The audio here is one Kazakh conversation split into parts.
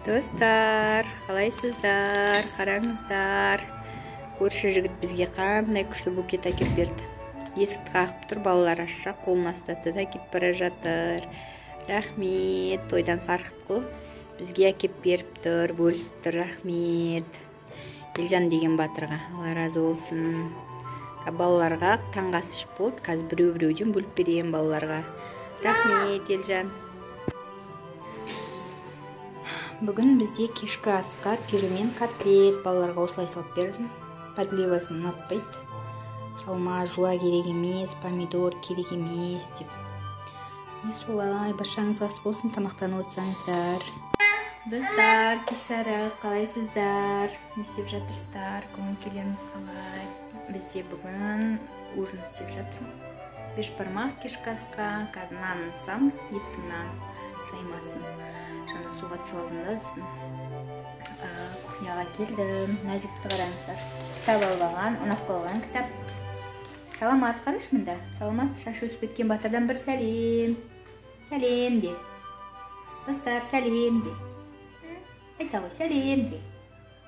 Достар, қалайсыздар? Қараңыздар. Көрші жігіт бізге қандай күшті букет әкеп берді. Есікті қағып тұр, балалар ашса, қолын ұстатты да кетіп бара жатыр. Рахмет, тойдан сарқыт қой. Бізге әкеп беріп тұр, бөлісіп тұр. Рахмет. Елжан деген батырға, Алла разы болсын. Балаларға таңғы ас ішіп болды. Қазір біреу-біреуден бөліп берейін балаларға. Рахмет, Елжан. Бүгін бізде кешкі асқа пюремен котлет балаларға осылай салып бердім. Подливасын ұнатпайды. Салма жуа керек емес, помидор керек емес деп. Не солай, баршаңызға ас болсын, тамақтанып отырсаңыздар. Достар, кеш жарық, қалайсыздар? Не істеп жатырсыздар? Көңіл-күйлеріңіз қалай? Бізде бүгін ужин істеп жатырмын. Бешбармақ кешкі асқа, қазір нан ысам, еттің нан жаймасын. Жаңа суға түсіп алдым да, сосын кухняға келдім. Мына жігітті қараңыздар. Кітап алған, ұнап қалған кітап. Саламат, қараш мында. Саламат, шашы өсіп кеткен батырдан бір сәлем. Сәлем де. Достар, сәлем де. Айта ғой, сәлем де.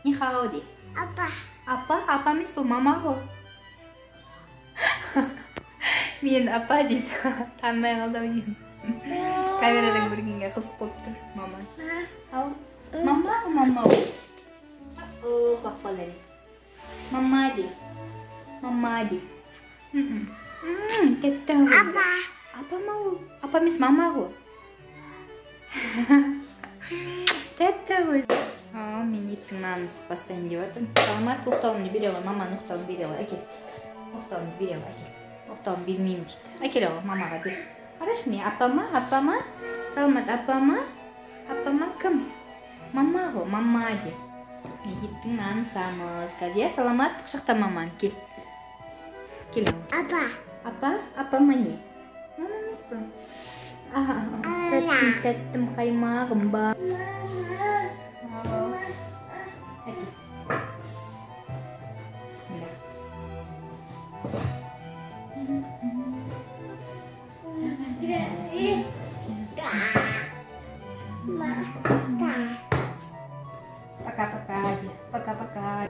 Нихао де. Апа. Апа, апа емес, ол мама ғой. Мен апа дейді. Танымай қалдым деймін. Камерадан көргенге қызық болып тұр, мамасы. Ау, мама. О, қақпал әлі. Мама де. Тәтті ғой. Апа. Апа ма ол? Апа емес, мама ғой. Тәтті ғой. Мен еттің нанын бастайын деп жатырмын. Саламат, ұқтауымды бере ғой, маманың ұқтауын бере ғой. Әкел. Ұқтауымды бере ғой, әкел. Ұқтауын бермеймін дейді. Әкел ғой, мамаға бер. Қарашы не, апама? Саламат, апама кім? Мама ғой, мама де. Еттің нанын самыз. Қазір, Саламат, құшақта маманы, кел. Кел ау. Апама не? Мамамыз ба? Тәттім қаймағым ба. Әкел. Бісміллә. Пока-пока, Ади. Пока-пока.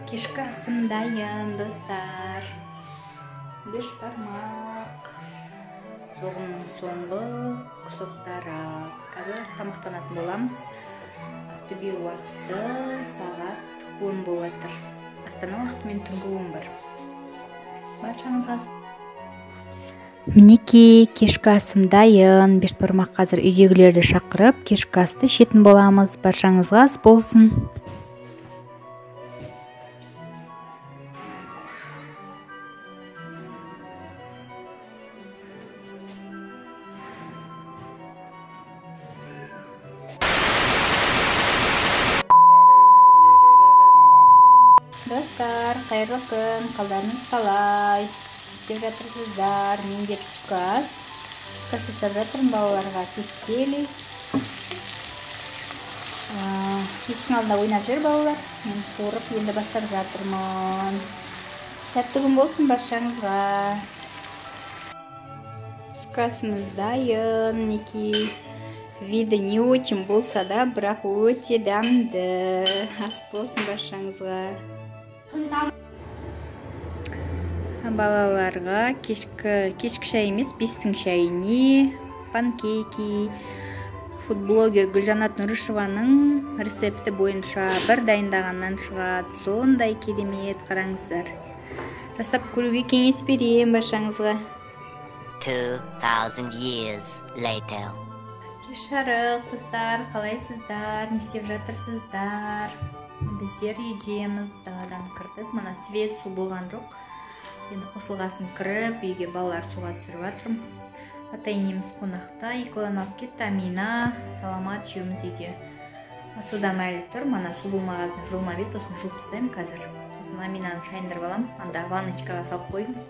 Кешкі асым дайын, достар. Бешбармақ. Соғымның соңғы кусоктары. Қазір тамақтанатын боламыз. Ақтөбе уақыты сағат 10 болып жатыр. Астана уақытымен түнгі 11. Баршаңызға. Мінекей кешкі асым дайын. Бешбармақ қазір үйдегілерді шақырып, кешкі асты ішетін боламыз. Баршаңызға ас болсын. Достар, қайырлы күн, қалдарыңыз қалай? Істеп жатырсыздар, мен де түскі ас жасап жатырмын балаларға тектелей. Есіктің алдында ойнап жүр балалар. Мен қуырып енді бастап жатырмын. Сәтті күн болсын баршаңызға. Түскі асымыз дайын, мінекей. Виды не очень болса да, бірақ өте дәмді. Ас болсын баршаңызға. Балаларға кешкі шай емес, бестің шайыне панкейки. Фудблогер Гүлжанат Нұрышеваның рецепті бойынша бір дайындағаннан шығады. Сондай керемет, қараңыздар. Жасап көруге кеңес берем баршаңызға. 2000 years later. Кеш жарық, достар, қалайсыздар? Не істеп жатырсыздар? Біздер үйдеміз, даладан кірдік. Мына свет су болған жоқ. Енді қосылғасын кіріп, үйге балалар суға түсіріп жатырмын. Ата-енеміз қонақта, екі баланы алып кетті. Амина, Саламат үшеуміз үйде. Судам әлі тұр. Мана су болмағасын жуылма бет, осыны жуып тастаймын қазір. Сосын Аминаны шайындырып аламын. Анда ванночкаға салып қойдым.